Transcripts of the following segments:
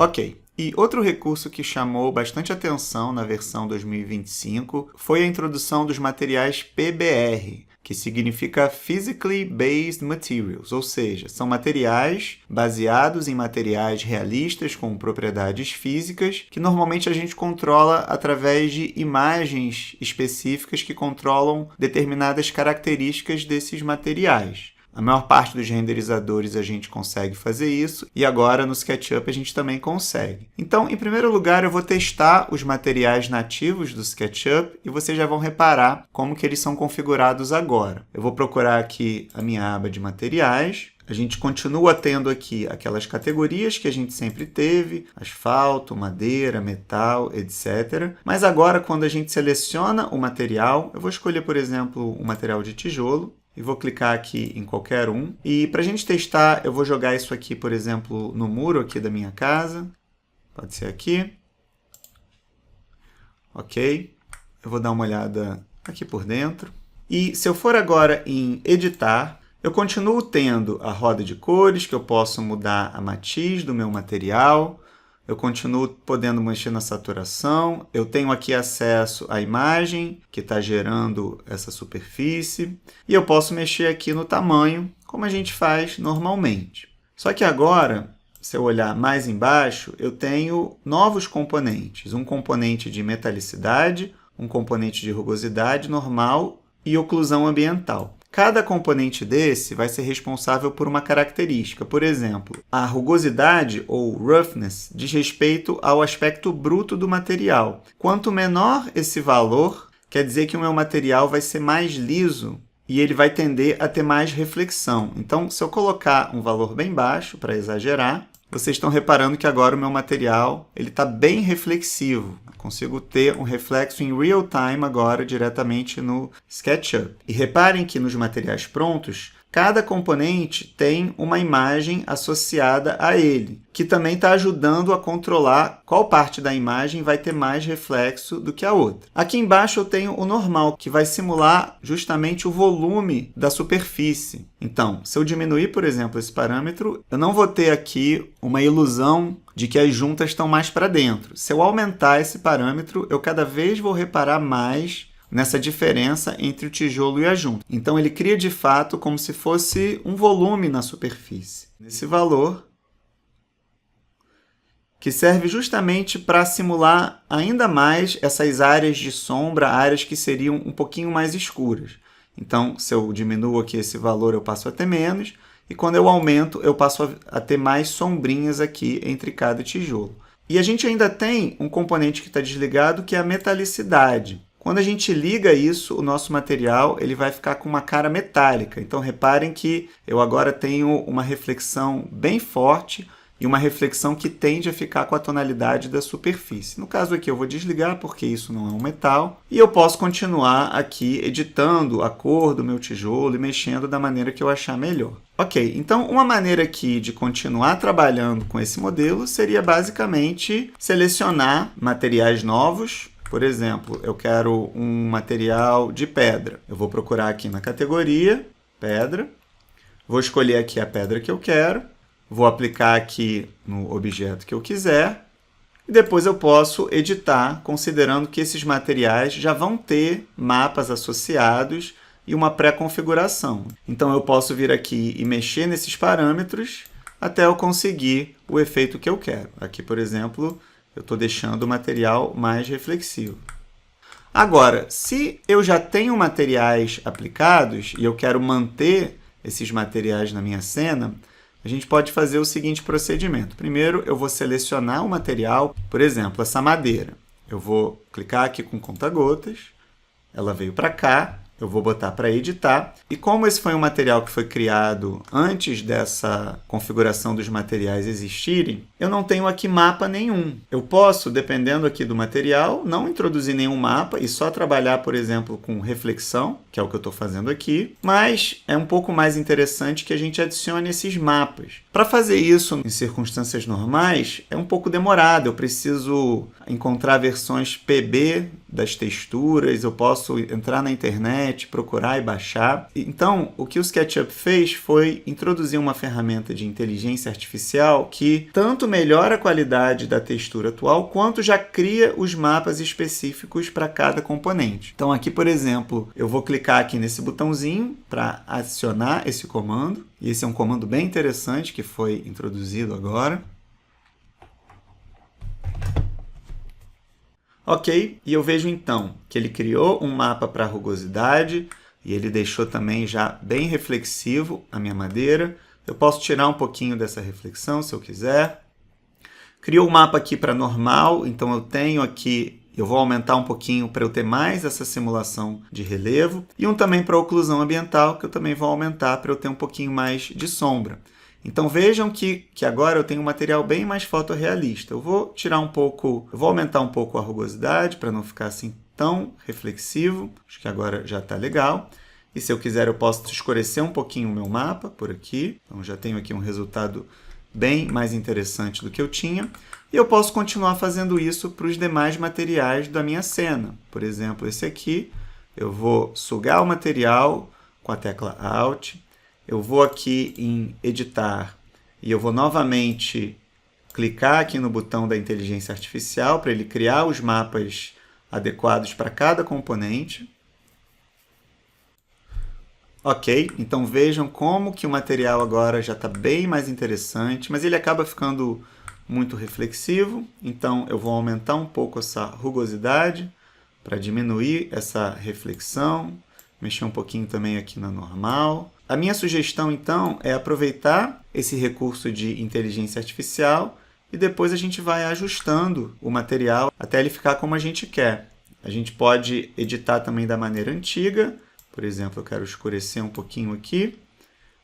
Ok. E outro recurso que chamou bastante atenção na versão 2025 foi a introdução dos materiais PBR, que significa Physically Based Materials, ou seja, são materiais baseados em materiais realistas com propriedades físicas que normalmente a gente controla através de imagens específicas que controlam determinadas características desses materiais. A maior parte dos renderizadores a gente consegue fazer isso e agora no SketchUp a gente também consegue. Então, em primeiro lugar, eu vou testar os materiais nativos do SketchUp e vocês já vão reparar como que eles são configurados agora. Eu vou procurar aqui a minha aba de materiais. A gente continua tendo aqui aquelas categorias que a gente sempre teve, asfalto, madeira, metal, etc. Mas agora, quando a gente seleciona o material, eu vou escolher, por exemplo, o material de tijolo. E vou clicar aqui em qualquer um. E para a gente testar, eu vou jogar isso aqui, por exemplo, no muro aqui da minha casa. Pode ser aqui. Ok. Eu vou dar uma olhada aqui por dentro. E se eu for agora em editar, eu continuo tendo a roda de cores, que eu posso mudar a matiz do meu material. Eu continuo podendo mexer na saturação, eu tenho aqui acesso à imagem que está gerando essa superfície e eu posso mexer aqui no tamanho, como a gente faz normalmente. Só que agora, se eu olhar mais embaixo, eu tenho novos componentes. Um componente de metalicidade, um componente de rugosidade normal e oclusão ambiental. Cada componente desse vai ser responsável por uma característica. Por exemplo, a rugosidade, ou roughness, diz respeito ao aspecto bruto do material. Quanto menor esse valor, quer dizer que o meu material vai ser mais liso e ele vai tender a ter mais reflexão. Então, se eu colocar um valor bem baixo, para exagerar, vocês estão reparando que agora o meu material está bem reflexivo. Eu consigo ter um reflexo em real time agora diretamente no SketchUp. E reparem que nos materiais prontos, cada componente tem uma imagem associada a ele, que também está ajudando a controlar qual parte da imagem vai ter mais reflexo do que a outra. Aqui embaixo eu tenho o normal, que vai simular justamente o volume da superfície. Então, se eu diminuir, por exemplo, esse parâmetro, eu não vou ter aqui uma ilusão de que as juntas estão mais para dentro. Se eu aumentar esse parâmetro, eu cada vez vou reparar mais nessa diferença entre o tijolo e a junta. Então, ele cria de fato como se fosse um volume na superfície. Nesse valor, que serve justamente para simular ainda mais essas áreas de sombra, áreas que seriam um pouquinho mais escuras. Então, se eu diminuo aqui esse valor, eu passo a ter menos, e quando eu aumento, eu passo a ter mais sombrinhas aqui entre cada tijolo. E a gente ainda tem um componente que está desligado, que é a metalicidade. Quando a gente liga isso, o nosso material ele vai ficar com uma cara metálica. Então, reparem que eu agora tenho uma reflexão bem forte e uma reflexão que tende a ficar com a tonalidade da superfície. No caso aqui, eu vou desligar porque isso não é um metal. E eu posso continuar aqui editando a cor do meu tijolo e mexendo da maneira que eu achar melhor. Ok, então uma maneira aqui de continuar trabalhando com esse modelo seria basicamente selecionar materiais novos. Por exemplo, eu quero um material de pedra. Eu vou procurar aqui na categoria, pedra. Vou escolher aqui a pedra que eu quero. Vou aplicar aqui no objeto que eu quiser. E depois eu posso editar, considerando que esses materiais já vão ter mapas associados e uma pré-configuração. Então, eu posso vir aqui e mexer nesses parâmetros até eu conseguir o efeito que eu quero. Aqui, por exemplo, eu estou deixando o material mais reflexivo. Agora, se eu já tenho materiais aplicados e eu quero manter esses materiais na minha cena, a gente pode fazer o seguinte procedimento. Primeiro, eu vou selecionar o material, por exemplo, essa madeira. Eu vou clicar aqui com conta-gotas, ela veio para cá, eu vou botar para editar. E como esse foi um material que foi criado antes dessa configuração dos materiais existirem, eu não tenho aqui mapa nenhum. Eu posso, dependendo aqui do material, não introduzir nenhum mapa e só trabalhar, por exemplo, com reflexão, que é o que eu estou fazendo aqui, mas é um pouco mais interessante que a gente adicione esses mapas. Para fazer isso em circunstâncias normais, é um pouco demorado. Eu preciso encontrar versões PB das texturas, eu posso entrar na internet, procurar e baixar. Então, o que o SketchUp fez foi introduzir uma ferramenta de inteligência artificial que tanto melhora a qualidade da textura atual, quanto já cria os mapas específicos para cada componente. Então aqui, por exemplo, eu vou clicar aqui nesse botãozinho para adicionar esse comando. E esse é um comando bem interessante que foi introduzido agora. Ok, e eu vejo então que ele criou um mapa para rugosidade e ele deixou também já bem reflexivo a minha madeira. Eu posso tirar um pouquinho dessa reflexão se eu quiser. Criou um mapa aqui para normal, então eu tenho aqui, eu vou aumentar um pouquinho para eu ter mais essa simulação de relevo. E um também para oclusão ambiental, que eu também vou aumentar para eu ter um pouquinho mais de sombra. Então vejam que agora eu tenho um material bem mais fotorrealista. Eu vou tirar um pouco, eu vou aumentar um pouco a rugosidade para não ficar assim tão reflexivo. Acho que agora já está legal. E se eu quiser eu posso escurecer um pouquinho o meu mapa por aqui. Então já tenho aqui um resultado bem mais interessante do que eu tinha. E eu posso continuar fazendo isso para os demais materiais da minha cena. Por exemplo, esse aqui, eu vou sugar o material com a tecla Alt. Eu vou aqui em editar e eu vou novamente clicar aqui no botão da inteligência artificial para ele criar os mapas adequados para cada componente. Ok, então vejam como que o material agora já está bem mais interessante, mas ele acaba ficando muito reflexivo, então eu vou aumentar um pouco essa rugosidade para diminuir essa reflexão, mexer um pouquinho também aqui na normal. A minha sugestão, então, é aproveitar esse recurso de inteligência artificial e depois a gente vai ajustando o material até ele ficar como a gente quer. A gente pode editar também da maneira antiga. Por exemplo, eu quero escurecer um pouquinho aqui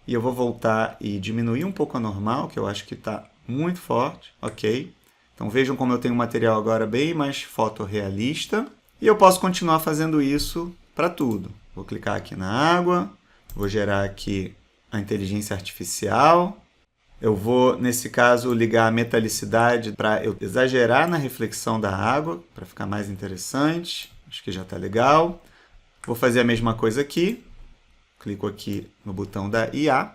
e eu vou voltar e diminuir um pouco a normal, que eu acho que está muito forte. Ok. Então vejam como eu tenho um material agora bem mais fotorrealista. E eu posso continuar fazendo isso para tudo. Vou clicar aqui na água. Vou gerar aqui a inteligência artificial. Eu vou, nesse caso, ligar a metalicidade para eu exagerar na reflexão da água, para ficar mais interessante. Acho que já está legal. Vou fazer a mesma coisa aqui. Clico aqui no botão da IA.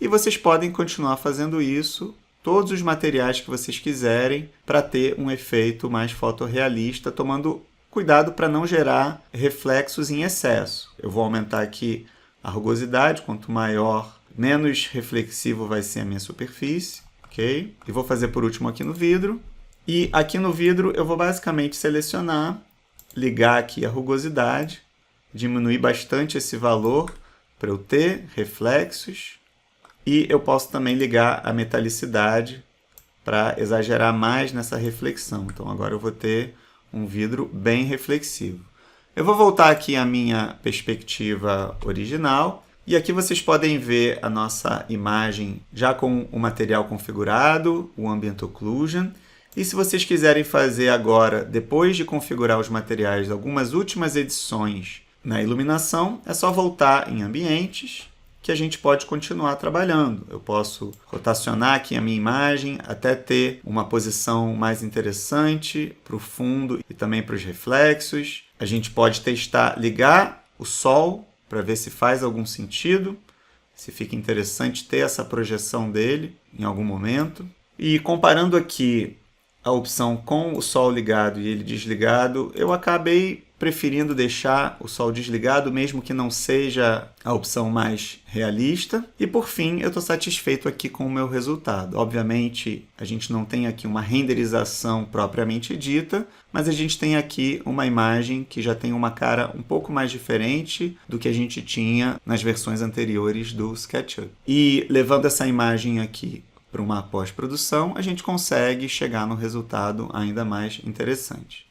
E vocês podem continuar fazendo isso, todos os materiais que vocês quiserem, para ter um efeito mais fotorrealista, tomando cuidado para não gerar reflexos em excesso. Eu vou aumentar aqui a rugosidade, quanto maior, menos reflexivo vai ser a minha superfície, ok? E vou fazer por último aqui no vidro. E aqui no vidro eu vou basicamente selecionar, ligar aqui a rugosidade, diminuir bastante esse valor para eu ter reflexos. E eu posso também ligar a metalicidade para exagerar mais nessa reflexão. Então agora eu vou ter um vidro bem reflexivo. Eu vou voltar aqui à minha perspectiva original e aqui vocês podem ver a nossa imagem já com o material configurado, o Ambient Occlusion. E se vocês quiserem fazer agora, depois de configurar os materiais, algumas últimas edições na iluminação, é só voltar em Ambientes, que a gente pode continuar trabalhando. Eu posso rotacionar aqui a minha imagem até ter uma posição mais interessante para o fundo e também para os reflexos. A gente pode testar, ligar o sol para ver se faz algum sentido, se fica interessante ter essa projeção dele em algum momento. E comparando aqui a opção com o sol ligado e ele desligado, eu acabei preferindo deixar o sol desligado, mesmo que não seja a opção mais realista. E por fim, eu estou satisfeito aqui com o meu resultado. Obviamente, a gente não tem aqui uma renderização propriamente dita, mas a gente tem aqui uma imagem que já tem uma cara um pouco mais diferente do que a gente tinha nas versões anteriores do SketchUp. E levando essa imagem aqui para uma pós-produção, a gente consegue chegar no resultado ainda mais interessante.